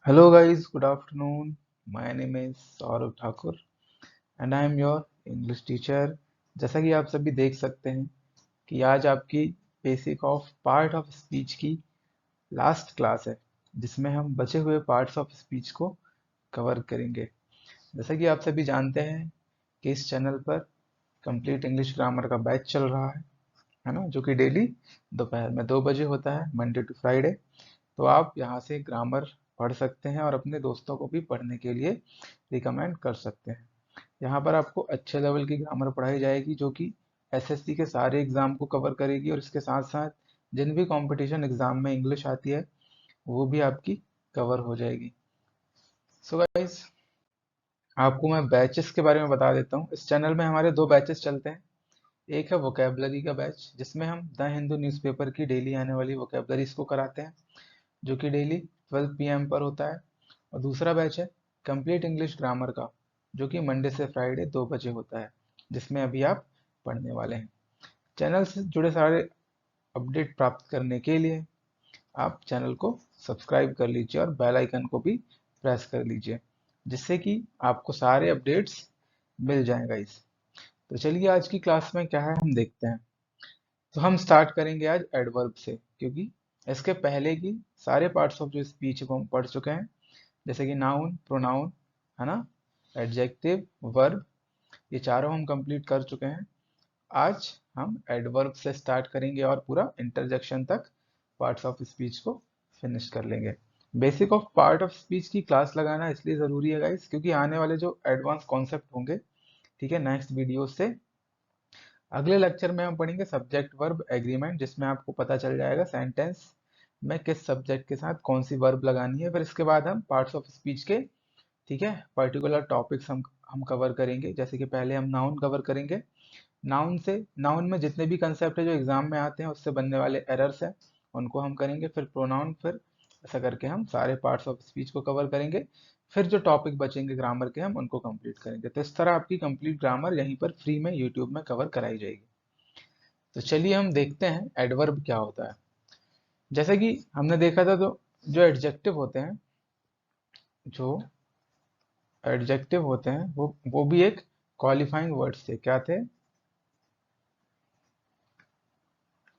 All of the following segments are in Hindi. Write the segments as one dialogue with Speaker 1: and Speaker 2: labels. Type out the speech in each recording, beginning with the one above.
Speaker 1: Hello guys, good afternoon. My name is Saurabh Thakur and I am your English teacher. जैसा कि आप सभी देख सकते हैं कि आज आपकी basic of part of speech की लास्ट क्लास है जिसमें हम बचे हुए पार्ट्स ऑफ स्पीच को कवर करेंगे। जैसा कि आप सभी जानते हैं कि इस चैनल पर कंप्लीट इंग्लिश ग्रामर का बैच चल रहा है ना, जो कि डेली दोपहर में 2 बजे होता है, मंडे टू फ्राइडे। तो आप यहाँ से ग्रामर पढ़ सकते हैं और अपने दोस्तों को भी पढ़ने के लिए रिकमेंड कर सकते हैं। यहाँ पर आपको अच्छे लेवल की ग्रामर पढ़ाई जाएगी जो कि एसएससी के सारे एग्जाम को कवर करेगी और इसके साथ साथ जिन भी कंपटीशन एग्जाम में इंग्लिश आती है वो भी आपकी कवर हो जाएगी। सो गाइस, आपको मैं बैचेस के बारे में बता देता हूँ। इस चैनल में हमारे 2 बैचेस चलते हैं। एक है वोकेबलरी का बैच जिसमें हम द हिंदू न्यूज़पेपर की डेली आने वाली वोकेबलरीज को कराते हैं, जो कि डेली 12 PM पर होता है। और दूसरा बैच है कंप्लीट इंग्लिश ग्रामर का, जो कि मंडे से फ्राइडे 2 बजे होता है, जिसमें अभी आप पढ़ने वाले हैं। चैनल से जुड़े सारे अपडेट प्राप्त करने के लिए आप चैनल को सब्सक्राइब कर लीजिए और बेल आइकन को भी प्रेस कर लीजिए, जिससे कि आपको सारे अपडेट्स मिल जाएगा इस। तो चलिए आज की क्लास में क्या है हम देखते हैं। तो हम स्टार्ट करेंगे आज एडवर्ब से, क्योंकि इसके पहले की सारे पार्ट्स ऑफ जो स्पीच को हम पढ़ चुके हैं, जैसे कि नाउन, प्रोनाउन, है ना, एडजेक्टिव, वर्ब, ये चारों हम कंप्लीट कर चुके हैं। आज हम एडवर्ब से स्टार्ट करेंगे और पूरा इंटरजेक्शन तक पार्ट्स ऑफ स्पीच को फिनिश कर लेंगे। Basic of part of speech की क्लास लगाना इसलिए ज़रूरी है गाइस, क्योंकि आने वाले जो एडवांस कॉन्सेप्ट होंगे, ठीक है, नेक्स्ट वीडियो से अगले लेक्चर में हम पढ़ेंगे सब्जेक्ट वर्ब एग्रीमेंट, जिसमें आपको पता चल जाएगा सेंटेंस में किस सब्जेक्ट के साथ कौन सी वर्ब लगानी है। फिर इसके बाद हम पार्ट्स ऑफ स्पीच के, ठीक है, पर्टिकुलर टॉपिक्स हम कवर करेंगे। जैसे कि पहले हम नाउन कवर करेंगे। नाउन में जितने भी कंसेप्ट है जो एग्जाम में आते हैं उससे बनने वाले एरर्स हैं, उनको हम करेंगे। फिर प्रोनाउन, फिर ऐसा करके हम सारे पार्ट्स ऑफ स्पीच को कवर करेंगे। फिर जो टॉपिक बचेंगे ग्रामर के हम उनको कंप्लीट करेंगे। तो इस तरह आपकी कंप्लीट ग्रामर यहीं पर फ्री में यूट्यूब में कवर कराई जाएगी। तो चलिए हम देखते हैं एडवर्ब क्या होता है। जैसे कि हमने देखा था, तो जो एडजेक्टिव होते हैं, जो एडजेक्टिव होते हैं वो भी एक क्वालिफाइंग वर्ड्स थे। क्या थे?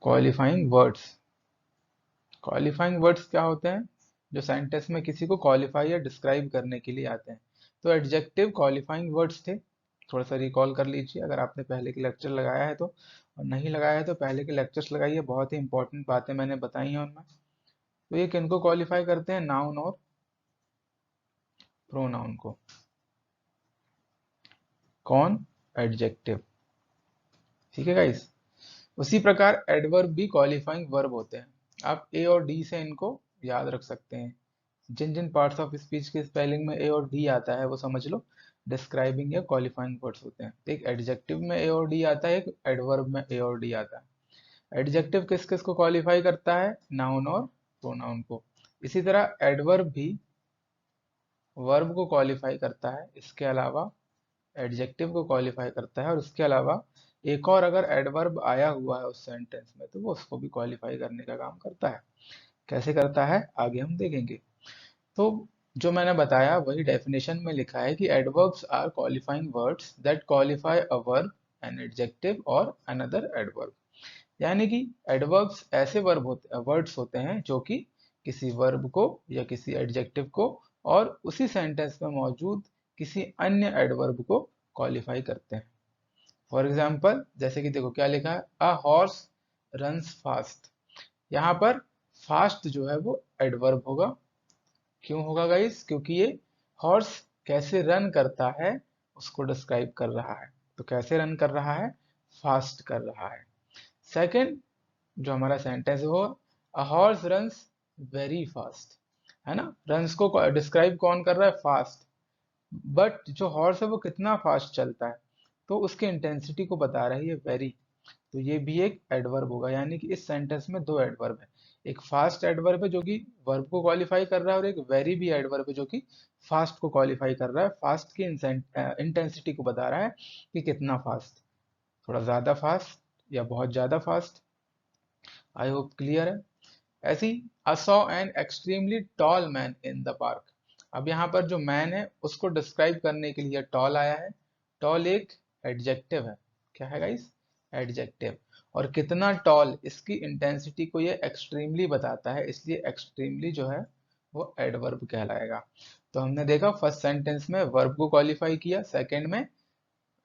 Speaker 1: Qualifying words. क्वालिफाइंग वर्ड्स क्या होते हैं? जो सेंटेंस में किसी को क्वालिफाई या डिस्क्राइब करने के लिए आते हैं। तो एडजेक्टिव क्वालिफाइंग वर्ड्स थे। थोड़ा सा रिकॉल कर लीजिए अगर आपने पहले के लेक्चर लगाया है तो, और नहीं लगाया है तो पहले के लेक्चर्स लगाइए, बहुत ही इंपॉर्टेंट बातें मैंने बताई हैं उनमें। तो ये किनको क्वालिफाई करते हैं? नाउन और प्रोनाउन को। कौन? एडजेक्टिव। ठीक है गाइस। उसी प्रकार एडवर्ब भी क्वालिफाइंग वर्ब होते हैं। आप ए और डी से इनको याद रख सकते हैं। जिन जिन पार्ट्स ऑफ स्पीच के स्पेलिंग में ए और डी आता है वो समझ लो डिस्क्राइबिंग या क्वालिफाइंग वर्ड्स होते हैं। एक एडजेक्टिव में ए और डी आता है, एक एडवर्ब में ए और डी आता है। एडजेक्टिव किस किस को क्वालिफाई करता है? नाउन और प्रोनाउन को। इसी तरह एडवर्ब भी वर्ब को क्वालिफाई करता है, इसके अलावा एडजेक्टिव को क्वालिफाई करता है, और इसके अलावा एक और अगर एडवर्ब आया हुआ है उस सेंटेंस में तो वो उसको भी क्वालिफाई करने का काम करता है। कैसे करता है आगे हम देखेंगे। तो जो मैंने बताया वही डेफिनेशन में लिखा है कि adverbs are qualifying words that qualify a verb, an adjective और अनदर एडवर्ब। यानी कि एडवर्ब्स ऐसे वर्ड्स होते हैं जो कि किसी वर्ब को या किसी एडजेक्टिव को और उसी सेंटेंस में मौजूद किसी अन्य एडवर्ब को क्वालिफाई करते हैं। फॉर एग्जाम्पल, जैसे कि देखो क्या लिखा है, अ हॉर्स रन्स फास्ट। यहाँ पर फास्ट जो है वो एडवर्ब होगा। क्यों होगा गाइस? क्योंकि ये हॉर्स कैसे रन करता है उसको डिस्क्राइब कर रहा है। तो कैसे रन कर रहा है? फास्ट कर रहा है। सेकंड जो हमारा सेंटेंस है वो, a horse runs very fast, है ना। रन्स को डिस्क्राइब कौन कर रहा है? फास्ट। बट जो हॉर्स है वो कितना फास्ट चलता है, तो उसके इंटेंसिटी को बता रहा है ये वेरी। तो ये भी एक एडवर्ब होगा। यानी कि इस सेंटेंस में 2 एडवर्ब है। एक फास्ट एडवर्ब है जो कि वर्ब को क्वालिफाई कर रहा है, और एक वेरी भी एडवर्ब है जो कि फास्ट को क्वालिफाई कर रहा है। फास्ट की इंटेंसिटी को बता रहा है कि कितना फास्ट, थोड़ा ज्यादा फास्ट या बहुत ज्यादा फास्ट। आई होप क्लियर है। ऐसी, I saw an extremely tall man in the park। अब यहाँ पर जो मैन है उसको डिस्क्राइब करने के लिए टॉल आया है। टॉल एक एडजेक्टिव है। क्या है गाइस? एडजेक्टिव। और कितना टॉल, इसकी इंटेंसिटी को ये एक्सट्रीमली बताता है, इसलिए एक्सट्रीमली जो है वो एडवर्ब कहलाएगा। तो हमने देखा फर्स्ट सेंटेंस में वर्ब को क्वालिफाई किया, सेकंड में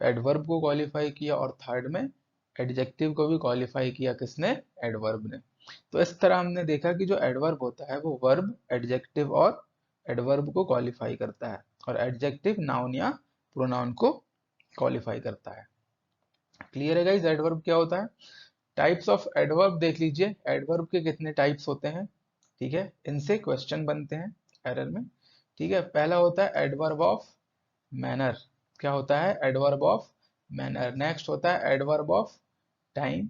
Speaker 1: एडवर्ब को क्वालिफाई किया, और थर्ड में एडजेक्टिव को भी क्वालिफाई किया। किसने? एडवर्ब ने। तो इस तरह हमने देखा कि जो एडवर्ब होता है वो वर्ब, एडजेक्टिव और एडवर्ब को क्वालिफाई करता है, और एडजेक्टिव नाउन या प्रोनाउन को क्वालिफाई करता है। क्लियर है गाइस एडवर्ब क्या होता है? टाइप्स ऑफ एडवर्ब देख लीजिए। एडवर्ब के कितने टाइप्स होते हैं, ठीक है, इनसे क्वेश्चन बनते हैं एरर में। ठीक है, पहला होता है एडवर्ब ऑफ मैनर। क्या होता है? Adverb of manner. नेक्स्ट होता है एडवर्ब ऑफ टाइम।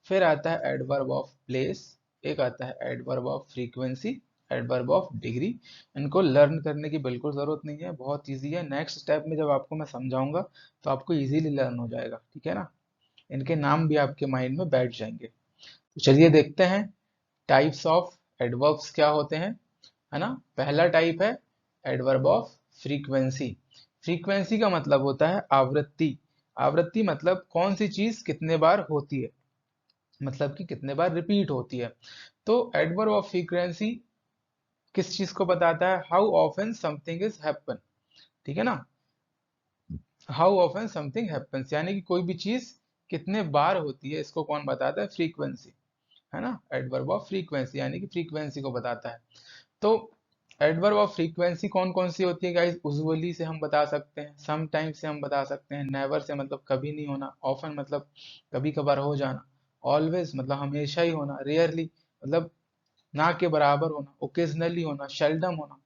Speaker 1: फिर आता है एडवर्ब ऑफ प्लेस। एक आता है adverb of frequency, adverb of degree. इनको लर्न करने की बिल्कुल जरूरत नहीं है, बहुत इजी है। नेक्स्ट स्टेप में जब आपको मैं समझाऊंगा तो आपको इजीली लर्न हो जाएगा, ठीक है ना। इनके नाम भी आपके माइंड में बैठ जाएंगे। तो चलिए देखते हैं टाइप्स ऑफ एडवर्ब्स क्या होते हैं, है ना। पहला टाइप है एडवर्ब ऑफ फ्रीक्वेंसी। फ्रीक्वेंसी का मतलब होता है आवृत्ति। आवृत्ति मतलब कौन सी चीज कितने बार होती है, मतलब कि कितने बार रिपीट होती है। तो एडवर्ब ऑफ फ्रीक्वेंसी किस चीज को बताता है? How often something is happen, ठीक है ना। हाउ ऑफन समथिंग हैपन्स, यानी कि कोई भी चीज कितने बार होती है, इसको कौन बताता है? फ्रीक्वेंसी, है ना। एडवर्ब ऑफ फ्रीक्वेंसी यानी कि फ्रीक्वेंसी को बताता है। तो एडवर्ब ऑफ फ्रीक्वेंसी कौन कौन सी होती है गाइस? उजुअली से हम बता सकते हैं, सम टाइम से हम बता सकते हैं, नेवर से मतलब कभी नहीं होना, ऑफन मतलब कभी कभार हो जाना, ऑलवेज मतलब हमेशा ही होना, रेयरली मतलब ना के बराबर होना, ओकेजनली होना, शेल्डम होना,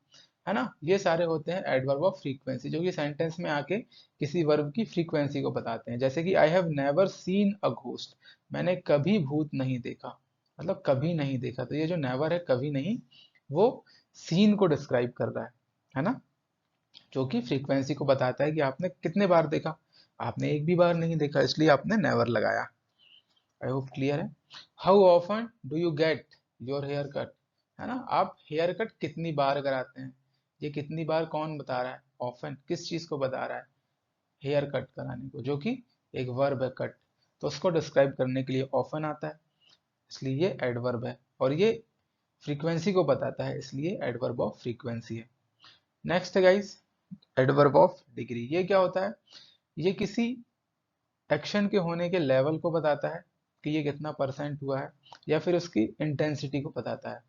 Speaker 1: है ना। ये सारे होते हैं एडवर्ब ऑफ फ्रीक्वेंसी, जो कि सेंटेंस में आके किसी वर्ब की फ्रीक्वेंसी को बताते हैं। जैसे कि I have never seen a ghost, मैंने कभी भूत नहीं देखा, मतलब कभी नहीं देखा। तो ये जो नेवर है, कभी नहीं, वो सीन को डिस्क्राइब कर रहा है ना, जो कि फ्रीक्वेंसी को बताता है कि आपने कितने बार देखा। आपने एक भी बार नहीं देखा, इसलिए आपने नेवर लगाया। आई होप क्लियर है। How often do you get your hair cut, है ना। आप हेयर कट कितनी बार कराते हैं, ये कितनी बार कौन बता रहा है? ऑफन किस चीज को बता रहा है? हेयर कट कराने को, जो कि एक वर्ब है कट, तो उसको डिस्क्राइब करने के लिए ऑफन आता है, इसलिए ये एडवर्ब है। और ये फ्रीक्वेंसी को बताता है, इसलिए एडवर्ब ऑफ फ्रीक्वेंसी है। नेक्स्ट है गाइस एडवर्ब ऑफ डिग्री। ये क्या होता है? ये किसी एक्शन के होने के लेवल को बताता है कि ये कितना परसेंट हुआ है, या फिर उसकी इंटेंसिटी को बताता है।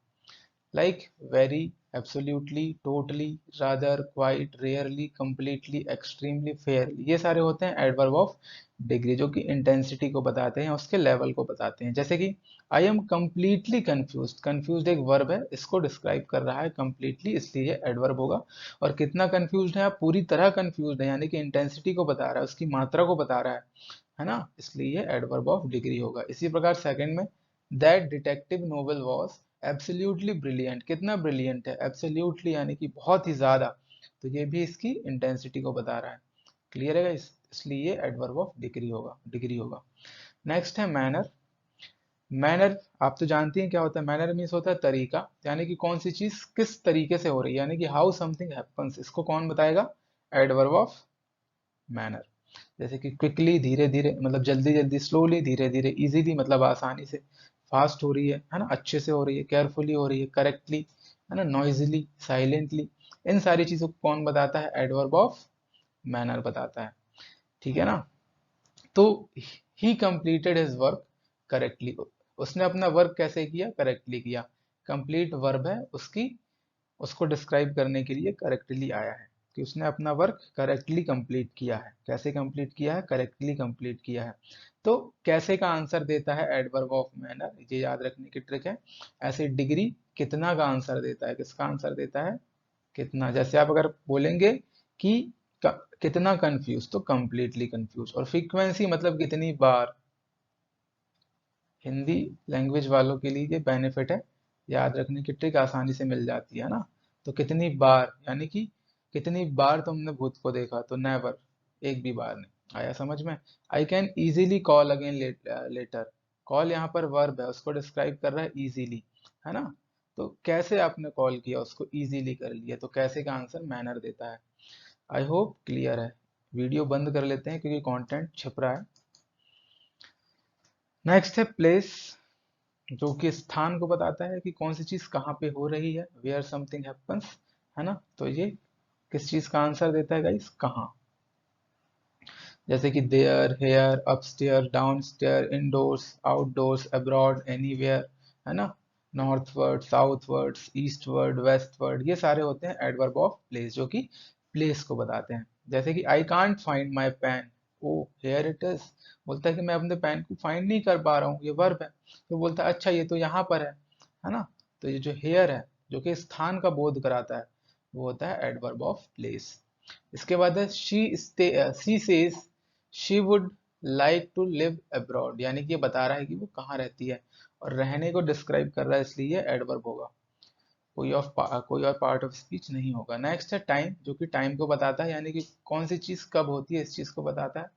Speaker 1: Like very, absolutely, totally, rather, quite, rarely, completely, extremely, Fairlie, ये सारे होते हैं एडवर्ब ऑफ डिग्री, जो कि इंटेंसिटी को बताते हैं, उसके लेवल को बताते हैं। जैसे कि I am completely confuse, confuse एक वर्ब है, इसको डिस्क्राइब कर रहा है कंप्लीटली, इसलिए ये एडवर्ब होगा। और कितना कंफ्यूज है आप? पूरी तरह कंफ्यूज है, यानी कि इंटेंसिटी को बता रहा है, उसकी मात्रा को बता रहा है ना, इसलिए ये एडवर्ब ऑफ डिग्री होगा। इसी प्रकार सेकंड में that detective novel was absolutely brilliant, कितना ब्रिलियंट है? एब्सोल्युटली यानी कि बहुत ही ज्यादा, तो ये भी इसकी इंटेंसिटी को बता रहा है। क्लियर है इसलिए ये एडवर्ब ऑफ डिग्री होगा। नेक्स्ट है मैनर। मैनर आप तो जानती हैं क्या होता है। मैनर मीन्स होता है तरीका, यानी कि कौन सी चीज किस तरीके से हो रही है, यानी कि हाउ समथिंग हैपन्स, इसको कौन बताएगा? Adverb of manner. जैसे कि क्विकली धीरे धीरे मतलब जल्दी जल्दी, स्लोली धीरे धीरे, इजीली मतलब आसानी से, फास्ट हो रही है ना, अच्छे से हो रही है, केयरफुली हो रही है, करेक्टली, है ना, नॉइजली, साइलेंटली, इन सारी चीजों को कौन बताता है? एडवर्ब ऑफ मैनर बताता है, ठीक है ना। तो ही कंप्लीटेड हिज वर्क करेक्टली, उसने अपना वर्क कैसे किया? करेक्टली किया। कंप्लीट वर्ब है, उसकी उसको डिस्क्राइब करने के लिए करेक्टली आया है, कि उसने अपना वर्क करेक्टली कंप्लीट किया है। कैसे कंप्लीट किया है? करेक्टली कंप्लीट किया है। तो कैसे का आंसर देता है एडवर्ब ऑफ मैनर, ये याद रखने की ट्रिक है। ऐसे डिग्री कितना का आंसर देता है, किसका आंसर देता है? कितना। जैसे आप अगर बोलेंगे कि कितना कंफ्यूज, तो कंप्लीटली कंफ्यूज। और फ्रीक्वेंसी मतलब कितनी बार। हिंदी लैंग्वेज वालों के लिए ये बेनिफिट है, याद रखने की ट्रिक आसानी से मिल जाती है ना। तो कितनी बार यानी कि कितनी बार तुमने भूत को देखा, तो नेवर, एक भी बार नहीं। आया समझ में? I can easily call again later, call यहाँ पर वर्ब है, उसको डिस्क्राइब कर रहा है इजीली, है ना। तो कैसे आपने कॉल किया, उसको इजीली कर लिया, तो कैसे का आंसर मैनर देता है। आई होप क्लियर है। वीडियो बंद कर लेते हैं क्योंकि कंटेंट छिप रहा है। नेक्स्ट है प्लेस, जो कि स्थान को बताता है कि कौन सी चीज कहाँ पे हो रही है, वेयर समथिंग हैपन्स, है ना। तो ये किस चीज का आंसर देता है गाइस, कहाँ। जैसे कि there, here, upstair, downstair, indoors, outdoors, abroad, anywhere, है ना। नॉर्थवर्ड, साउथवर्ड, ईस्टवर्ड, वेस्टवर्ड, ये सारे होते हैं एडवर्ब ऑफ प्लेस, जो कि प्लेस को बताते हैं। जैसे कि I can't find my pen, oh here it is. बोलता है कि मैं अपने पेन को फाइंड नहीं कर पा रहा हूँ, ये वर्ब है। तो बोलता है अच्छा ये तो यहाँ पर है ना। तो ये जो हेयर है, जो कि स्थान का बोध कराता है, वो होता है एडवर्ब ऑफ प्लेस। इसके बाद है she says she would like to live abroad, यानी कि ये बता रहा है कि वो कहाँ रहती है, और रहने को डिस्क्राइब कर रहा है, इसलिए ये एडवर्ब होगा, कोई और पार्ट ऑफ स्पीच नहीं होगा। नेक्स्ट है टाइम, जो कि टाइम को बताता है, यानी कि कौन सी चीज कब होती है, इस चीज को बताता है।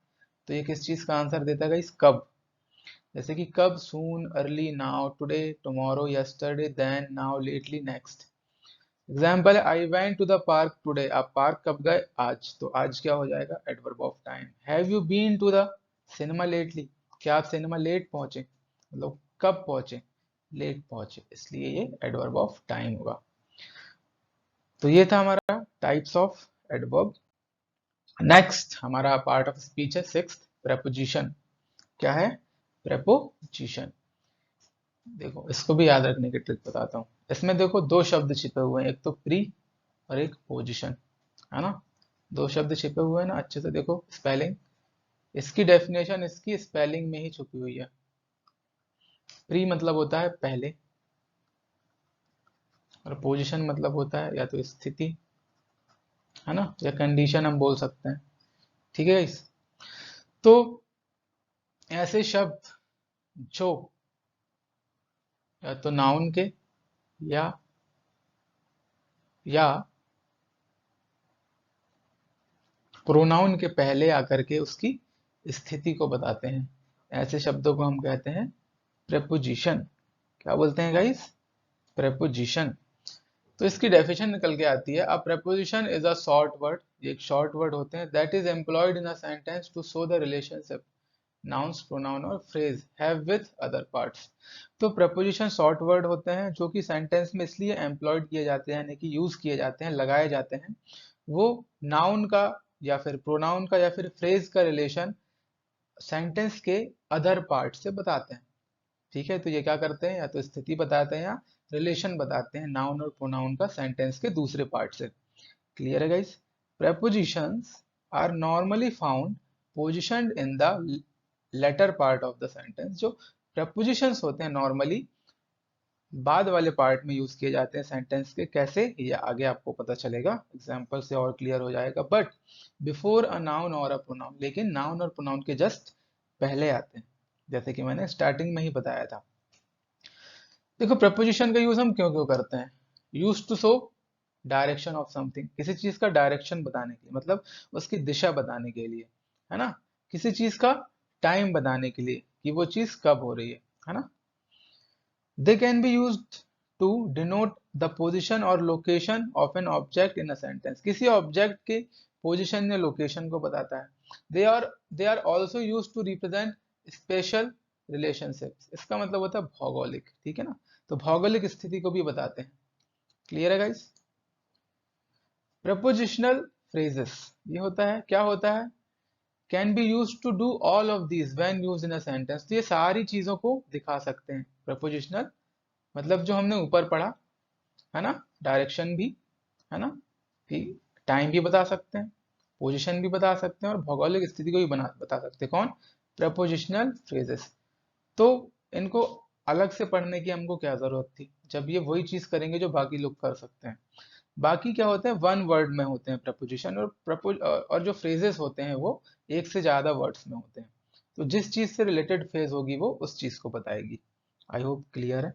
Speaker 1: तो ये किस चीज का आंसर देता है इस कब। जैसे कि कब, soon, early, now, today, tomorrow, yesterday, then, now, lately, next. Example है I went to the park today, आप पार्क कब गए, आज। तो आज क्या हो जाएगा, adverb of time. Have you been to the cinema lately, क्या आप सिनेमा लेट पहुंचे, मतलब कब पहुंचे, लेट पहुंचे, इसलिए ये एडवर्ब ऑफ टाइम होगा। तो ये था हमारा टाइप्स ऑफ एडवर्ब। नेक्स्ट हमारा पार्ट ऑफ स्पीच है सिक्स्थ, प्रेपोजिशन। क्या है, प्रेपोजिशन। देखो इसको भी याद रखने की ट्रिक बताता हूँ। इसमें देखो दो शब्द छिपे हुए हैं, एक तो प्री और एक पोजिशन, है ना। दो शब्द छिपे हुए हैं ना, अच्छे से देखो स्पेलिंग, इसकी डेफिनेशन इसकी स्पेलिंग में ही छुपी हुई है। प्री मतलब होता है पहले, और पोजीशन मतलब होता है या तो स्थिति, है ना, या कंडीशन हम बोल सकते हैं। ठीक है इस, तो ऐसे शब्द जो या तो नाउन के या या प्रोनाउन के पहले आकर के उसकी स्थिति को बताते हैं, ऐसे शब्दों को हम कहते हैं प्रेपोजिशन। क्या बोलते हैं गाइस, प्रेपोजिशन। तो इसकी डेफिनेशन निकल के आती है, a preposition is a short word, ये एक शॉर्ट वर्ड होते हैं, that is employed in a sentence to show the relationship nouns, pronoun और phrase have with other parts. तो प्रपोजिशन शॉर्ट वर्ड होते हैं जो कि सेंटेंस में इसलिए एम्प्लॉयड किए जाते हैं, यानी कि यूज किए जाते हैं, लगाए जाते हैं, वो नाउन का या फिर प्रोनाउन का या फिर फ्रेज का रिलेशन सेंटेंस के अदर पार्ट से बताते हैं। ठीक है, तो ये क्या करते हैं, या तो स्थिति बताते हैं या रिलेशन बताते हैं नाउन और प्रोनाउन का सेंटेंस के दूसरे पार्ट से। क्लियर है guys. prepositions are normally found positioned in the latter part of the sentence। जो prepositions होते हैं नॉर्मली बाद वाले पार्ट में यूज किए जाते हैं सेंटेंस के, कैसे ये आगे आपको पता चलेगा, एग्जाम्पल से और क्लियर हो जाएगा। बट बिफोर अ नाउन और अ प्रोनाउन, लेकिन नाउन और प्रोनाउन के जस्ट पहले आते हैं, जैसे कि मैंने स्टार्टिंग में ही बताया था। देखो प्रपोजिशन का यूज हम क्यों क्यों करते हैं, use to show direction of something, किसी चीज का डायरेक्शन बताने के लिए, मतलब उसकी दिशा बताने के लिए, है ना। किसी चीज का टाइम बताने के लिए कि वो चीज कब हो रही है ना। They can be used to denote the position और location of an object in a sentence, किसी ऑब्जेक्ट के पोजीशन या लोकेशन को बताता है। They are also use to represent special relationships, इसका मतलब होता है भौगोलिक, ठीक है ना, तो भौगोलिक स्थिति को भी बताते हैं। क्लियर है गाइस। प्रपोजिशनल फ्रेजेस, ये होता है, क्या होता है, can be use to do all of these when used in a sentence, तो ये सारी चीजों को दिखा सकते हैं। प्रपोजिशनल मतलब जो हमने ऊपर पढ़ा, है ना, डायरेक्शन भी, है ना, ठीक, टाइम भी बता सकते हैं, पोजीशन भी बता सकते हैं, और भौगोलिक स्थिति को भी बता सकते हैं। कौन, प्रपोजिशनल फ्रेजेस। तो इनको अलग से पढ़ने की हमको क्या जरूरत थी, जब ये वही चीज करेंगे जो बाकी लोग कर सकते हैं। बाकी क्या होते हैं, वन वर्ड में होते हैं प्रपोजिशन, और जो फ्रेजेस होते हैं वो एक से ज्यादा वर्ड्स में होते हैं। तो जिस चीज से रिलेटेड फ्रेज होगी वो उस चीज को बताएगी। आई होप क्लियर है।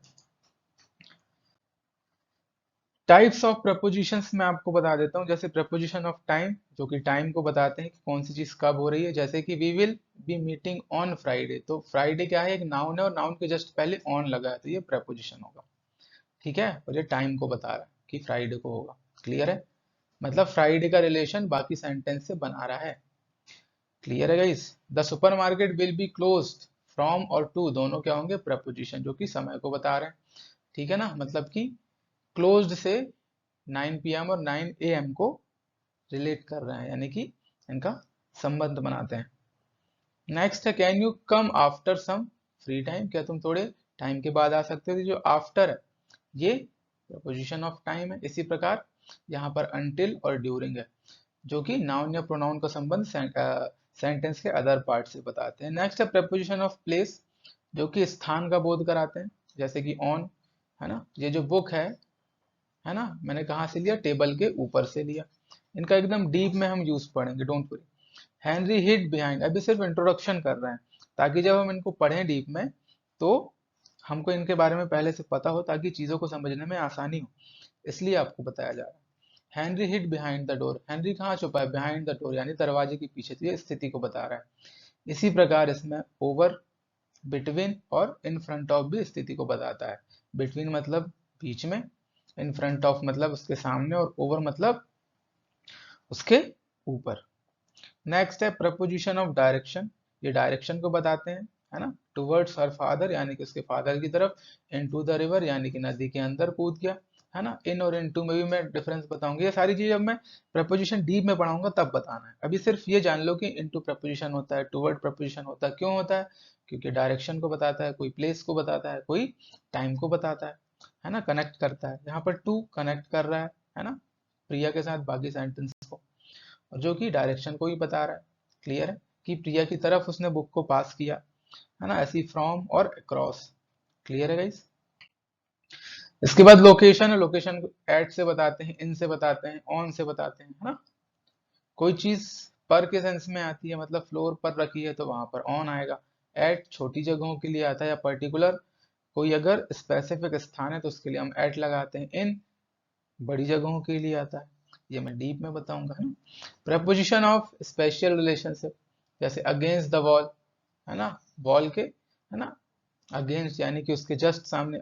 Speaker 1: टाइप्स ऑफ प्रपोजिशंस मैं आपको बता देता हूँ। जैसे प्रपोजिशन ऑफ टाइम, जो कि टाइम को बताते हैं कि कौन सी चीज कब हो रही है, जैसे कि we will be meeting on Friday, तो फ्राइडे क्या है, एक नाउन है और नाउन के जस्ट पहले ऑन लगा है, तो ये प्रपोजिशन होगा। ठीक है, और ये टाइम को बता रहा है कि फ्राइडे को होगा। क्लियर है, मतलब फ्राइडे का रिलेशन बाकी सेंटेंस से बना रहा है। क्लियर है guys. The supermarket will be closed from और टू दोनों क्या होंगे, प्रपोजिशन जो कि समय को बता रहे हैं। ठीक है ना, मतलब कि क्लोज्ड से 9 PM और 9 AM को रिलेट कर रहे हैं, यानी कि इनका संबंध बनाते हैं। नेक्स्ट है can you come after some free time, क्या तुम थोड़े टाइम के बाद आ सकते हो। जो आफ्टर है ये प्रपोजिशन ऑफ टाइम है। इसी प्रकार यहाँ पर अनटिल और ड्यूरिंग है जो कि नाउन या प्रोनाउन का संबंध सेंटेंस के अदर पार्ट से बताते हैं। नेक्स्ट है प्रपोजिशन ऑफ प्लेस जो कि स्थान का बोध कराते हैं, जैसे कि ऑन, है ना। ये जो बुक है ना, मैंने कहाँ से लिया, टेबल के ऊपर से लिया। इनका एकदम डीप में हम यूज पढ़ेंगे, don't worry. Henry hid behind, अभी सिर्फ इंट्रोडक्शन कर रहे हैं ताकि जब हम इनको पढ़ें डीप में तो हमको इनके बारे में पहले से पता हो, ताकि चीजों को समझने में आसानी हो, इसलिए आपको बताया जा रहा है। Henry hid behind the door, Henry कहाँ छुपा है, बिहाइंड द डोर यानी दरवाजे के पीछे, तो ये स्थिति को बता रहा है। इसी प्रकार इसमें ओवर, बिटवीन और इन फ्रंट ऑफ भी स्थिति को बताता है। बिटवीन मतलब बीच में, इन फ्रंट ऑफ मतलब उसके सामने, और ओवर मतलब उसके ऊपर। नेक्स्ट है प्रपोजिशन ऑफ डायरेक्शन, ये डायरेक्शन को बताते हैं, है ना। टुवर्ड्स हर फादर यानी कि उसके फादर की तरफ, इनटू द रिवर यानी कि नदी के अंदर कूद गया, है ना। इन और इनटू में भी मैं डिफरेंस बताऊंगा, ये सारी चीज जब मैं प्रपोजिशन डीप में पढ़ाऊंगा तब बताना है। अभी सिर्फ ये जान लो कि इनटू प्रपोजिशन होता है, टुवर्ड प्रपोजिशन होता है। क्यों होता है, क्योंकि डायरेक्शन को बताता है, कोई प्लेस को बताता है, कोई टाइम को बताता है ना, कनेक्ट करता है। यहाँ पर टू कनेक्ट कर रहा है ना, प्रिया के साथ बाकी सेंटेंस को, और जो कि डायरेक्शन को ही बता रहा है। क्लियर है कि प्रिया की तरफ उसने बुक को पास किया, है ना, ऐसी फ्रॉम और अक्रॉस। क्लियर है गाइस। इसके बाद लोकेशन है, लोकेशन को एट से बताते हैं, इन से बताते हैं, ऑन से बताते हैं, है ना। कोई चीज पर के सेंस में आती है, मतलब फ्लोर पर रखी है तो वहां पर ऑन आएगा। एट छोटी जगहों के लिए आता है, या पर्टिकुलर कोई अगर स्पेसिफिक स्थान है तो उसके लिए हम एट लगाते हैं। इन बड़ी जगहों के लिए आता है, ये मैं डीप में बताऊंगा, है ना। प्रपोजिशन ऑफ स्पेशल रिलेशनशिप, जैसे अगेंस्ट द वॉल, है ना, वॉल के, है ना, अगेंस्ट यानी कि उसके जस्ट सामने।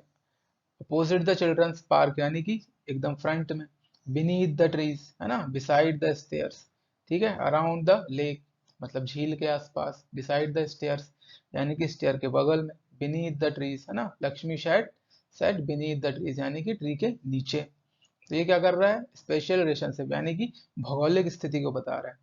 Speaker 1: अपोजिट द चिल्ड्रंस पार्क यानी कि एकदम फ्रंट में। बीनीथ द ट्रीज, है ना, बिसाइड द स्टेयर्स, ठीक है। अराउंड द लेक मतलब झील के आसपास। बिसाइड द स्टेयर्स यानी कि स्टेयर के बगल में। बीनीथ द ट्रीज, है ना, Lakshmi set beneath the trees यानी कि ट्री के नीचे। तो ये क्या कर रहा है, स्पेशल रिलेशनशिप यानी कि भौगोलिक स्थिति को बता रहा है।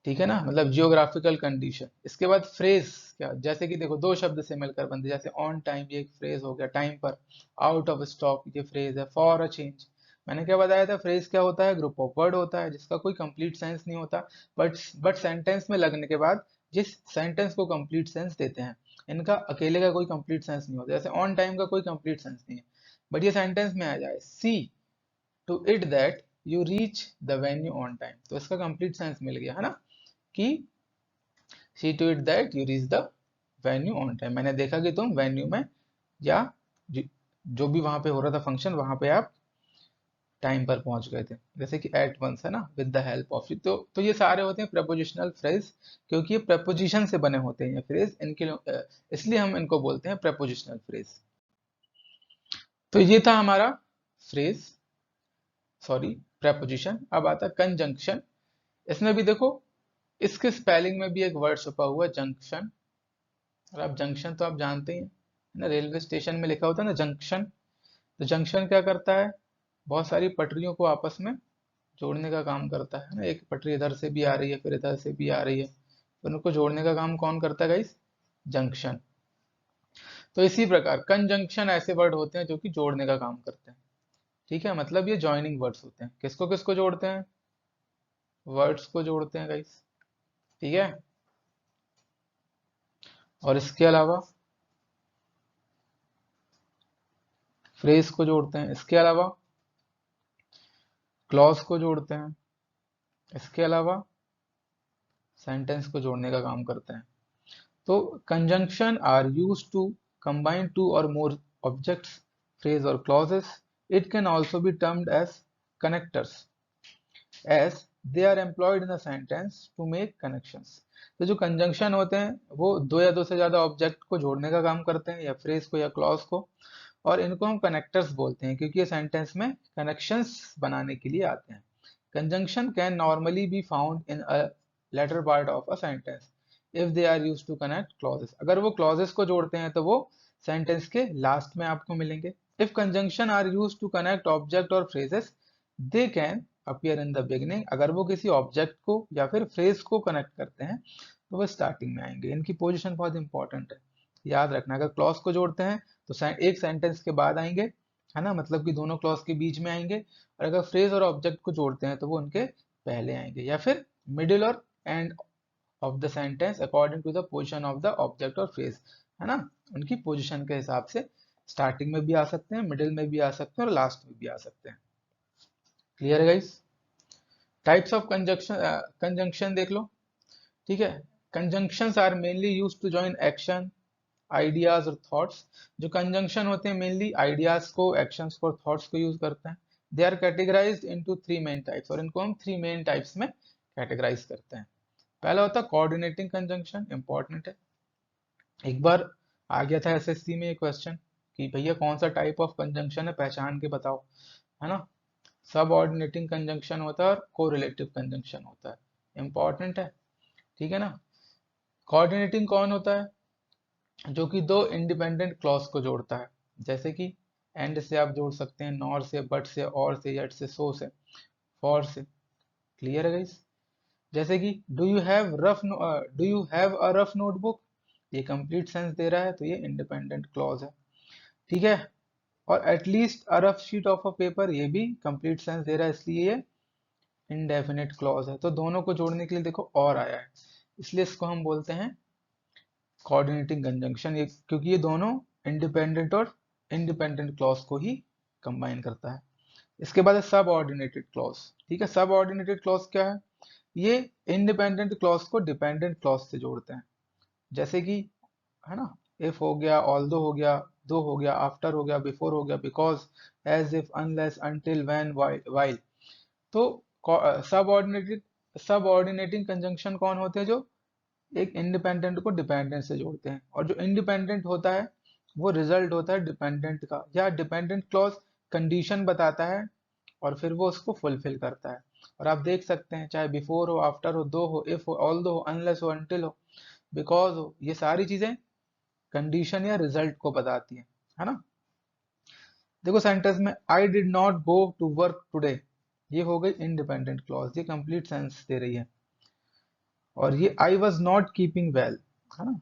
Speaker 1: ठीक है ना, मतलब जियोग्राफिकल कंडीशन। इसके बाद फ्रेज, क्या, जैसे कि देखो दो शब्द से मिलकर बनते, जैसे ऑन टाइम ये एक फ्रेज हो गया, टाइम पर। आउट ऑफ स्टॉक ये फ्रेज है। फॉर अ चेंज, मैंने क्या बताया था, फ्रेज क्या होता है, ग्रुप ऑफ वर्ड होता है जिसका कोई कंप्लीट सेंस नहीं होता, बट सेंटेंस में लगने के बाद जिस सेंटेंस को कंप्लीट सेंस देते हैं। इनका अकेले का कोई कंप्लीट सेंस नहीं होता, जैसे ऑन टाइम का कोई कंप्लीट सेंस नहीं है, बट ये सेंटेंस में आ जाए, see to it that you reach the venue on time, तो इसका कंप्लीट सेंस मिल गया, है ना, कि see to it that you reach the venue on time, मैंने देखा कि तुम वेन्यू में या जो भी वहां पे हो रहा था फंक्शन, वहां पे आप टाइम पर पहुंच गए थे। जैसे कि एट वंस, है ना, with the help of you. तो ये सारे होते हैं प्रपोजिशनल फ्रेज, क्योंकि ये प्रपोजिशन से बने होते हैं ये फ्रेज, इसलिए हम इनको बोलते हैं प्रपोजिशनल फ्रेज। तो ये था हमारा फ्रेज, सॉरी, प्रपोजिशन। अब आता है कंजंक्शन। इसमें भी देखो, इसके स्पेलिंग में भी एक वर्ड छुपा हुआ है, जंक्शन। और आप जंक्शन तो आप जानते ही हैं, है ना, रेलवे स्टेशन में लिखा होता है ना जंक्शन। तो जंक्शन क्या करता है, बहुत सारी पटरियों को आपस में जोड़ने का काम करता है ना। एक पटरी इधर से भी आ रही है, फिर इधर से भी आ रही है, तो उनको जोड़ने का काम कौन करता है गाइस, जंक्शन। तो इसी प्रकार कंजंक्शन ऐसे वर्ड होते हैं जो कि जोड़ने का काम करते हैं। ठीक है, मतलब ये जॉइनिंग वर्ड्स होते हैं, किसको किसको जोड़ते हैं, वर्ड्स को जोड़ते हैं गाइस। ठीक है, और इसके अलावा फ्रेज को जोड़ते हैं, इसके अलावा क्लॉज को जोड़ते हैं, इसके अलावा सेंटेंस को जोड़ने का काम करते हैं। तो conjunction are used to combine two और मोर ऑब्जेक्ट्स, फ्रेज और clauses. It can also be termed as connectors as they are employed in a sentence to make connections. तो जो कंजंक्शन होते हैं वो दो या दो से ज्यादा ऑब्जेक्ट को जोड़ने का काम करते हैं, या फ्रेज को या क्लॉज को, और इनको हम कनेक्टर्स बोलते हैं क्योंकि ये सेंटेंस में कनेक्शंस बनाने के लिए आते हैं। Conjunction can normally be found in a later part of a sentence if they are used to connect clauses. अगर वो क्लॉजेस को जोड़ते हैं तो वो सेंटेंस के लास्ट में आपको मिलेंगे। If conjunction are used to connect object और phrases they can appear in the beginning. अगर वो किसी ऑब्जेक्ट को या फिर फ्रेज को कनेक्ट करते हैं तो वो स्टार्टिंग में आएंगे। इनकी पोजीशन बहुत इंपॉर्टेंट है, याद रखना। अगर क्लॉज को जोड़ते हैं तो एक सेंटेंस के बाद आएंगे, है ना, मतलब कि दोनों क्लॉज के बीच में आएंगे। और अगर फ्रेज और ऑब्जेक्ट को जोड़ते हैं तो वो उनके पहले आएंगे, या फिर मिडिल और end of the sentence according to the position of the object और फ्रेज, है ना। उनकी पोजीशन के हिसाब से स्टार्टिंग में भी आ सकते हैं, मिडिल में भी आ सकते हैं और लास्ट में भी आ सकते हैं। क्लियर है गाइस? टाइप्स ऑफ कंजंक्शन देख लो, ठीक है। Conjunctions are mainly used to join action, ideas और थॉट्स। जो कंजंक्शन होते हैं मेनली आइडियाज को, एक्शंस को और थॉट्स को यूज करते हैं। They are categorised into three main types, और इनको हम थ्री मेन टाइप्स में कैटेगराइज करते हैं। पहला होता है कोऑर्डिनेटिंग कंजंक्शन, इंपॉर्टेंट है। एक बार आ गया था एसएससी में ये क्वेश्चन कि भैया कौन सा टाइप ऑफ कंजंक्शन है, पहचान के बताओ, है ना। सब ऑर्डिनेटिंग कंजंक्शन होता है और कोरिलेटिव कंजंक्शन होता है, इंपॉर्टेंट है, ठीक है ना। कोऑर्डिनेटिंग कौन होता है? जो कि दो इंडिपेंडेंट क्लॉज को जोड़ता है, जैसे कि एंड से आप जोड़ सकते हैं, नॉर से, बट से, और से, यट से, सो से, फॉर से। क्लियर है गाइस? जैसे कि do you have a rough notebook, ये कंप्लीट सेंस दे रहा है तो ये इंडिपेंडेंट क्लॉज है, ठीक है। और at least a rough sheet of a paper, ये भी कंप्लीट सेंस दे रहा है, इसलिए ये इनडेफिनेट क्लॉज है। तो दोनों को जोड़ने के लिए देखो और आया है, इसलिए इसको हम बोलते हैं कोऑर्डिनेटिंग कंजंक्शन, ये क्योंकि ये दोनों इंडिपेंडेंट और इंडिपेंडेंट क्लॉज को ही कंबाइन करता है। इसके बाद है सब ऑर्डिनेटेड क्लॉज, ठीक है। सब ऑर्डिनेटेड क्लॉज क्या है? ये इंडिपेंडेंट क्लॉज को डिपेंडेंट क्लॉज से जोड़ते हैं, जैसे कि, है ना, इफ हो गया, ऑल्दो हो गया, दो हो गया, आफ्टर हो गया, बिफोर हो गया, because, as if, unless, until, when, while. तो सब ऑर्डिनेटिंग कंजंक्शन कौन होते हैं? जो एक इंडिपेंडेंट को डिपेंडेंट से जोड़ते हैं, और जो इंडिपेंडेंट होता है वो रिजल्ट होता है डिपेंडेंट का, या डिपेंडेंट क्लॉज कंडीशन बताता है और फिर वो उसको फुलफिल करता है। और आप देख सकते हैं, चाहे बिफोर हो, आफ्टर हो, दो हो, इफ हो, ऑल दो हो, अनलेस हो, अनटिल हो, बिकॉज हो, ये सारी चीजें कंडीशन या रिजल्ट को बताती है ना। देखो सेंटेंस में I did not go to work today, ये हो गई इंडिपेंडेंट क्लॉज, ये कंप्लीट सेंस दे रही है। और ये I was not keeping well, है ना,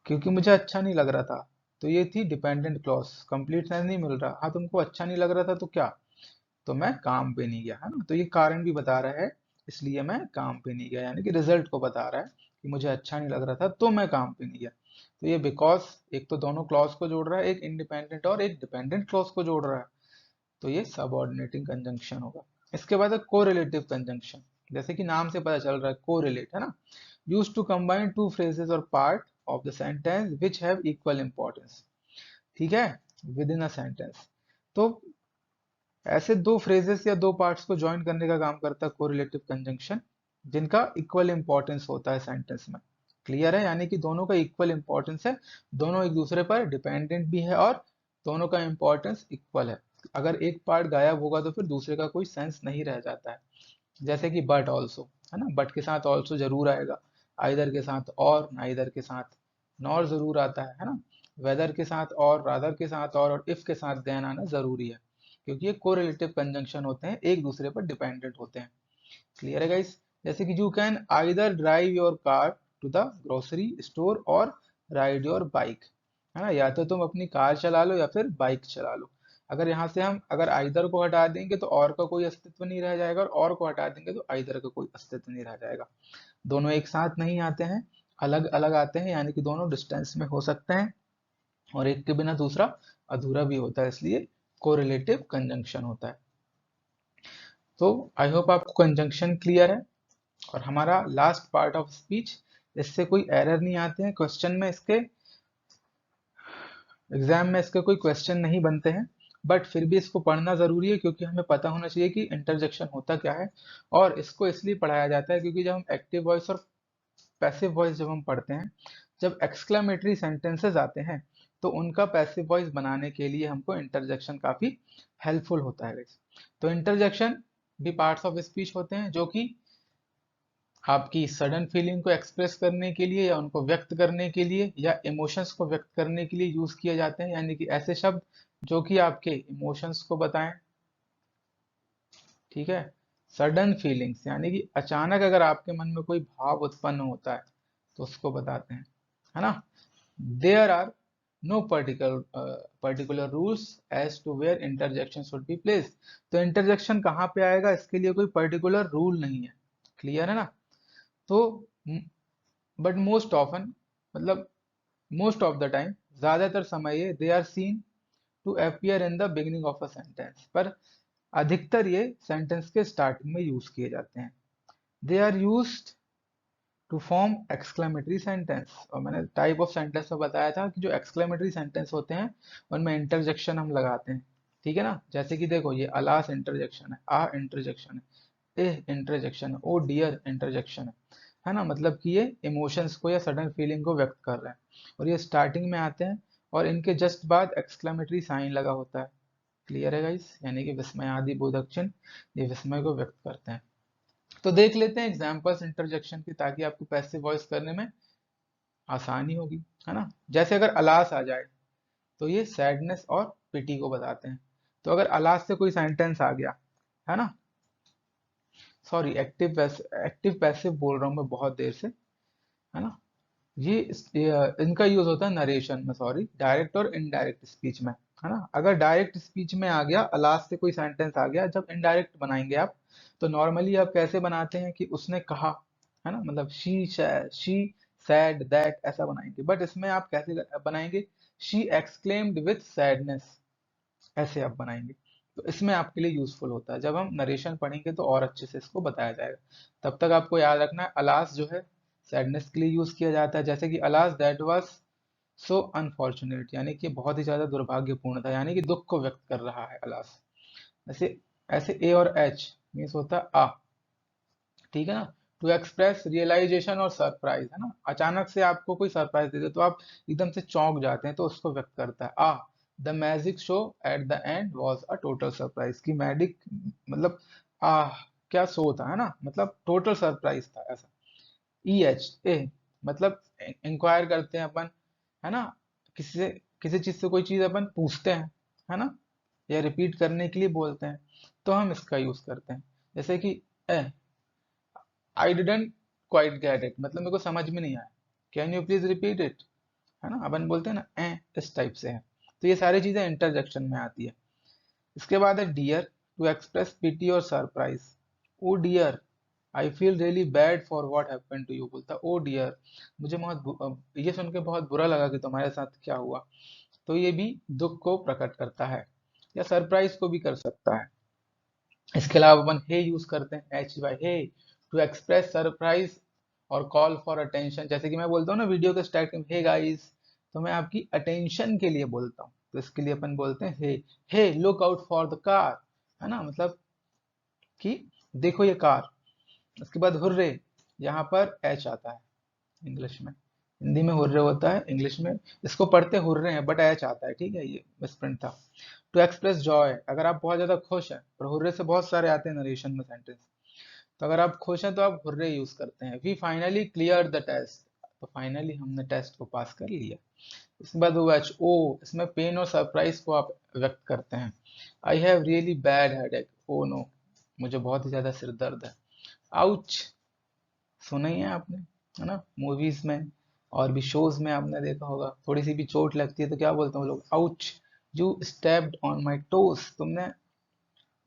Speaker 1: क्योंकि मुझे अच्छा नहीं लग रहा था, तो ये थी डिपेंडेंट क्लॉज, कंप्लीट सेंस नहीं मिल रहा। हाँ, तुमको अच्छा नहीं लग रहा था तो क्या? तो मैं काम पे नहीं गया, है ना। तो ये कारण भी बता रहा है, इसलिए मैं काम पे नहीं गया, यानी कि रिजल्ट को बता रहा है कि मुझे अच्छा नहीं लग रहा था तो मैं काम पे नहीं गया। तो ये बिकॉज एक तो दोनों क्लॉज को जोड़ रहा है, एक इंडिपेंडेंट और एक डिपेंडेंट क्लॉज को जोड़ रहा है, तो ये सबऑर्डिनेटिंग कंजंक्शन होगा। इसके बाद है कोरिलेटिव कंजंक्शन, जैसे कि नाम से पता चल रहा है, कोरिलेट, है ना। Used to combine two phrases और part of the sentence which have equal importance, ठीक है, विद इन अ सेंटेंस। तो ऐसे दो फ्रेजेस या दो पार्ट्स को ज्वाइन करने का काम करता है कोरिलेटिव कंजंक्शन, जिनका इक्वल इंपॉर्टेंस होता है सेंटेंस में। क्लियर है? यानी कि दोनों का इक्वल इंपॉर्टेंस है, दोनों एक दूसरे पर डिपेंडेंट भी है और दोनों का इंपॉर्टेंस इक्वल है। अगर एक पार्ट गायब होगा तो फिर दूसरे का कोई सेंस नहीं रह जाता है। जैसे कि बट ऑल्सो, है ना, बट के साथ ऑल्सो जरूर आएगा, आइदर के साथ और, नाइदर के साथ नॉर जरूर आता है ना। वेदर के साथ और, रादर के साथ और इफ के साथ देन आना जरूरी है, क्योंकि ये कोरिलेटिव कंजंक्शन होते हैं, एक दूसरे पर डिपेंडेंट होते हैं। क्लियर है गाइस? जैसे कि you can either drive your car to the grocery store और राइड योर बाइक, है ना, या तो तुम अपनी कार चला लो या फिर बाइक चला लो। अगर यहाँ से हम अगर आइदर को हटा देंगे तो और का कोई अस्तित्व नहीं रह जाएगा, और को हटा देंगे तो आइदर का कोई अस्तित्व नहीं रह जाएगा। दोनों एक साथ नहीं आते हैं, अलग अलग आते हैं, यानी कि दोनों डिस्टेंस में हो सकते हैं, और एक के बिना दूसरा अधूरा भी होता है, इसलिए कोरिलेटिव कंजंक्शन होता है। तो आई होप आपको कंजंक्शन क्लियर है। और हमारा लास्ट पार्ट ऑफ स्पीच, इससे कोई एरर नहीं आते हैं क्वेश्चन में, इसके एग्जाम में इसके कोई क्वेश्चन नहीं बनते हैं, बट फिर भी इसको पढ़ना जरूरी है, क्योंकि हमें पता होना चाहिए कि इंटरजेक्शन होता क्या है। और इसको इसलिए पढ़ाया जाता है क्योंकि जब हम एक्टिव वॉइस और पैसिव वॉइस जब हम पढ़ते हैं, जब एक्सक्लेमेटरी सेंटेंसेस आते हैं तो उनका पैसिव वॉइस बनाने के लिए हमको इंटरजेक्शन काफी हेल्पफुल होता है guys। तो इंटरजेक्शन भी पार्ट्स ऑफ स्पीच होते हैं जो कि आपकी सडन फीलिंग को एक्सप्रेस करने के लिए या उनको व्यक्त करने के लिए या इमोशंस को व्यक्त करने के लिए यूज किए जाते हैं, यानी कि ऐसे शब्द जो कि आपके इमोशंस को बताएं। ठीक है, सडन फीलिंग्स यानी कि अचानक अगर आपके मन में कोई भाव उत्पन्न होता है तो उसको बताते हैं, है ना। There are no particular rules as to where interjection should be place. तो इंटरजेक्शन कहाँ पे आएगा, इसके लिए कोई पर्टिकुलर रूल नहीं है, क्लियर है ना। तो बट मोस्ट ऑफन, मतलब मोस्ट ऑफ द टाइम, ज्यादातर समय ये they are seen to appear in the beginning of a sentence, पर अधिकतर ये सेंटेंस के स्टार्टिंग में यूज किए जाते हैं। They are used to form exclamatory sentence, और मैंने टाइप ऑफ सेंटेंस में बताया था कि जो एक्सक्लेमेटरी सेंटेंस होते हैं उनमें इंटरजेक्शन हम लगाते हैं, ठीक है ना। जैसे कि देखो ये अलास इंटरजेक्शन है, आ इंटरजेक्शन है, ए इंटरजेक्शन है, ओ डियर इंटरजेक्शन है ना। मतलब कि ये इमोशंस को या सडन फीलिंग को व्यक्त कर रहे हैं और ये स्टार्टिंग में आते हैं और इनके जस्ट बाद एक्सक्लेमेटरी साइन लगा होता है। क्लियर है गाइस, यानी कि विस्मयादि बोधक चिन्ह ये विस्मय को व्यक्त करते हैं। तो देख लेते हैं एग्जांपल्स इंटरजेक्शन की, ताकि आपको पैसिव वॉइस करने में आसानी होगी, है ना। जैसे अगर अलास आ जाए तो ये सैडनेस और पिटी को बताते हैं। तो अगर अलास से कोई सेंटेंस आ गया, है ना, सॉरी एक्टिव पैसिव बोल रहा हूँ मैं बहुत देर से, है ना। इनका यूज होता है नरेशन में, सॉरी, डायरेक्ट और इनडायरेक्ट स्पीच में, है ना। अगर डायरेक्ट स्पीच में आ गया, अलास से कोई सेंटेंस आ गया, जब इनडायरेक्ट बनाएंगे आप तो नॉर्मली आप कैसे बनाते हैं कि उसने कहा, है ना, मतलब शी सैड दैट ऐसा बनाएंगे। बट इसमें आप कैसे बनाएंगे, शी एक्सक्लेम्ड विथ सैडनेस, ऐसे आप बनाएंगे। तो इसमें आपके लिए यूजफुल होता है, जब हम नरेशन पढ़ेंगे तो और अच्छे से इसको बताया जाएगा। तब तक आपको याद रखना है अलास जो है सैडनेस के लिए यूज किया जाता है, जैसे कि alas that was so unfortunate, यानी कि बहुत ही ज्यादा दुर्भाग्यपूर्ण था, यानी कि दुख को व्यक्त कर रहा है अलास। ऐसे ऐसे ए और एच मीन्स होता है आ, ठीक है ना। टू एक्सप्रेस रियलाइजेशन और सरप्राइज, है ना, अचानक से आपको कोई सरप्राइज दे दे तो आप एकदम से चौंक जाते हैं, तो उसको व्यक्त करता है आ। The magic show at the end was a total surprise, की मैजिक मतलब क्या शो था, है ना, मतलब टोटल सरप्राइज था ऐसा। ई एच ए मतलब इंक्वायर करते हैं अपन, है ना, किसी से किसी चीज से कोई चीज अपन पूछते हैं, है ना, या रिपीट करने के लिए बोलते हैं, तो हम इसका यूज करते हैं। जैसे कि uh I didn't quite get it, मतलब मेरे को समझ में नहीं आया, can you please repeat it, है ना, अपन बोलते हैं ना इस टाइप से है। तो ये सारी चीजें इंटरजेक्शन में आती है। इसके बाद है डियर, टू एक्सप्रेस पिटी और surprise. Oh dear I feel really bad for what happened to you, बोलता ओ डियर मुझे ये सुन के बहुत बुरा लगा कि तुम्हारे साथ क्या हुआ। तो ये भी दुख को प्रकट करता है या सरप्राइज को भी कर सकता है। इसके अलावा अपन हे यूज करते हैं, H Y hey, to express surprise और कॉल फॉर अटेंशन। जैसे कि मैं बोलता हूँ ना वीडियो के स्टार्टिंग में हे गाइस, तो मैं आपकी अटेंशन के लिए बोलता हूँ, तो इसके लिए अपन बोलते हैं hey look out for the car, है ना, मतलब कि देखो ये कार। उसके बाद हुर्रे, यहाँ पर एच आता है इंग्लिश में, हिंदी में हुर्रे होता है, इंग्लिश में इसको पढ़ते हुर्रे हैं बट एच आता है, ठीक है, ये मिसप्रिंट था। टू एक्सप्रेस जॉय, अगर आप बहुत ज्यादा खुश हैं, और हुर्रे से बहुत सारे आते हैं नरेशन में सेंटेंस, तो अगर आप खुश हैं तो आप हुर्रे यूज करते हैं। We finally clear the test, तो फाइनली हमने टेस्ट को पास कर लिया। इसके बाद वो एच ओ, इसमें पेन और सरप्राइज को आप व्यक्त करते हैं। I have really bad headache, oh no मुझे बहुत ही ज्यादा सिर दर्द है। आउच, सुना ही है आपने, है ना, मूवीज में और भी शोज में आपने देखा होगा, थोड़ी सी भी चोट लगती है तो क्या बोलते हैं वो लोग, ouch, you stepped on my toes, तुमने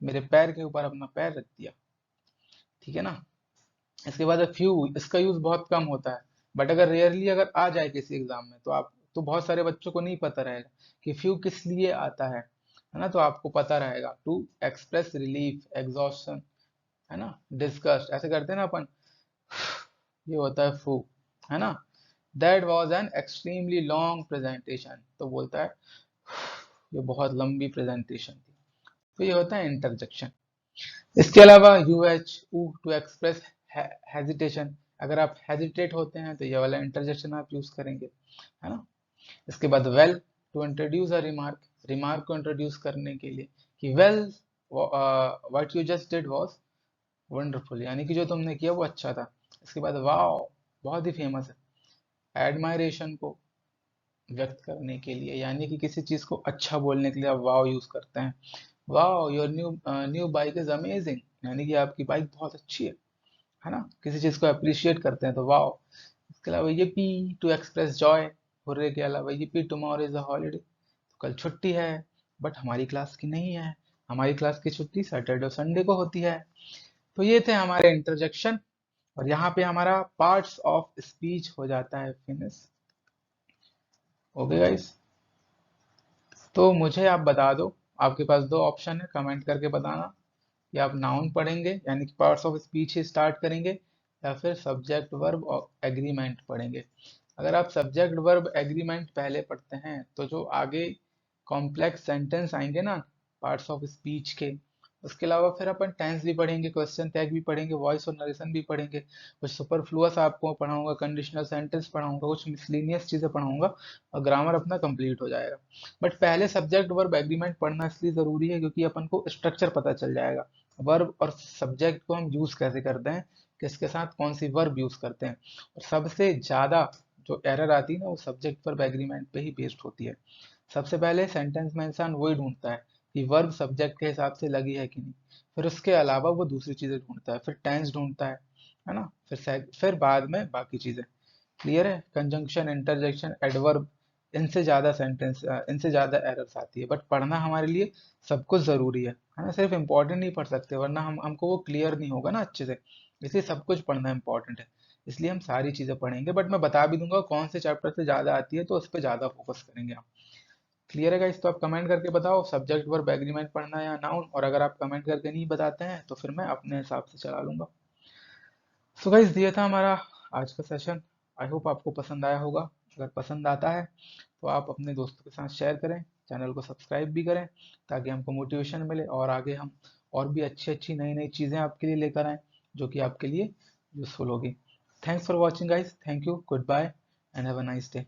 Speaker 1: मेरे पैर के ऊपर अपना पैर रख दिया, ठीक है ना। इसके बाद फ्यू, इसका यूज बहुत कम होता है, बट अगर रेयरली अगर आ जाए किसी एग्जाम में तो आप, तो बहुत सारे बच्चों को नहीं पता रहेगा कि फ्यू किस लिए आता है ना, तो आपको पता रहेगा, टू एक्सप्रेस रिलीफ, एग्जॉस्शन, है ना, डिस्गस्ट, ऐसे करते हैं ना अपन, ये होता है फू, है ना। That was an extremely long presentation, तो बोलता है ये बहुत लंबी प्रेजेंटेशन थी। तो ये होता है इंटरजेक्शन। इसके अलावा यू एच ऊ, टू एक्सप्रेस हेजिटेशन, अगर आप हेजिटेट होते हैं तो ये वाला इंटरजेक्शन आप यूज करेंगे, है ना। इसके बाद well, to introduce a remark, remark को इंट्रोड्यूस करने के लिए कि well what you just did was wonderful, यानी कि जो तुमने किया वो अच्छा था। इसके बाद वाओ बहुत ही फेमस है, एडमायरेशन को व्यक्त करने के लिए, यानी कि किसी चीज को अच्छा बोलने के लिए आप वाओ यूज करते हैं। Wow your new bike is amazing, यानी कि आपकी बाइक बहुत अच्छी है ना। किसी चीज को अप्रिशिएट करते हैं तो वाओ। इसके अलावा yippee to express joy, hurray के अलावा yippee tomorrow is a holiday, तो कल छुट्टी है बट हमारी क्लास की नहीं है, हमारी क्लास की छुट्टी सैटरडे और संडे को होती है। तो ये थे हमारे इंटरजेक्शन, और यहाँ पे हमारा पार्ट्स ऑफ स्पीच हो जाता है फिनिश। ओके गाइस, तो मुझे आप बता दो, आपके पास दो ऑप्शन है, कमेंट करके बताना कि आप नाउन पढ़ेंगे यानी कि parts of speech he start करेंगे, या फिर सब्जेक्ट वर्ब और एग्रीमेंट पढ़ेंगे। अगर आप सब्जेक्ट वर्ब एग्रीमेंट पहले पढ़ते हैं तो जो आगे कॉम्प्लेक्स सेंटेंस आएंगे ना पार्ट्स ऑफ स्पीच के, उसके अलावा फिर अपन टेंस भी पढ़ेंगे, क्वेश्चन टैग भी पढ़ेंगे, वॉइस और नरेशन भी पढ़ेंगे, कुछ सुपरफ्लुअस आपको पढ़ाऊंगा, कंडीशनल सेंटेंस पढ़ाऊंगा, कुछ मिसलिनियस चीजें पढ़ाऊंगा, और ग्रामर अपना कंप्लीट हो जाएगा। बट पहले सब्जेक्ट वर्ब एग्रीमेंट पढ़ना इसलिए जरूरी है क्योंकि अपन को स्ट्रक्चर पता चल जाएगा, वर्ब और सब्जेक्ट को हम यूज कैसे करते हैं, किसके साथ कौन सी वर्ब यूज करते हैं। और सबसे ज्यादा जो एरर आती है ना वो सब्जेक्ट वर्ब एग्रीमेंट पे ही बेस्ड होती है। सबसे पहले सेंटेंस में इंसान वही ढूंढता है कि वर्ब सब्जेक्ट के हिसाब से लगी है कि नहीं, फिर उसके अलावा वो दूसरी चीजें ढूंढता है, फिर टेंस ढूंढता है ना, फिर बाद में बाकी चीजें। क्लियर है, कंजंक्शन, इंटरजेक्शन, एडवर्ब, इनसे ज्यादा एरर्स आती है, बट पढ़ना हमारे लिए सब कुछ जरूरी है ना। सिर्फ इंपॉर्टेंट नहीं पढ़ सकते वरना हमको वो क्लियर नहीं होगा ना अच्छे से, इसलिए सब कुछ पढ़ना इंपॉर्टेंट है। इसलिए हम सारी चीजें पढ़ेंगे, बट मैं बता भी दूंगा कौन से चैप्टर से ज्यादा आती है तो उस पर ज्यादा फोकस करेंगे हम। क्लियर है गाइस, तो आप कमेंट करके बताओ सब्जेक्ट वर्ब एग्रीमेंट पढ़ना है या नाउन, और अगर आप कमेंट करके नहीं बताते हैं तो फिर मैं अपने हिसाब से चला लूंगा। सो गाइस, ये था हमारा आज का सेशन। आई होप आपको पसंद आया होगा। अगर पसंद आता है तो आप अपने दोस्तों के साथ शेयर करें, चैनल को सब्सक्राइब भी करें, ताकि हमको मोटिवेशन मिले और आगे हम और भी अच्छी अच्छी नई नई चीज़ें आपके लिए लेकर आएँ जो कि आपके लिए यूज़फुल होगी। Thanks for watching guys, thank you, goodbye and have a nice day.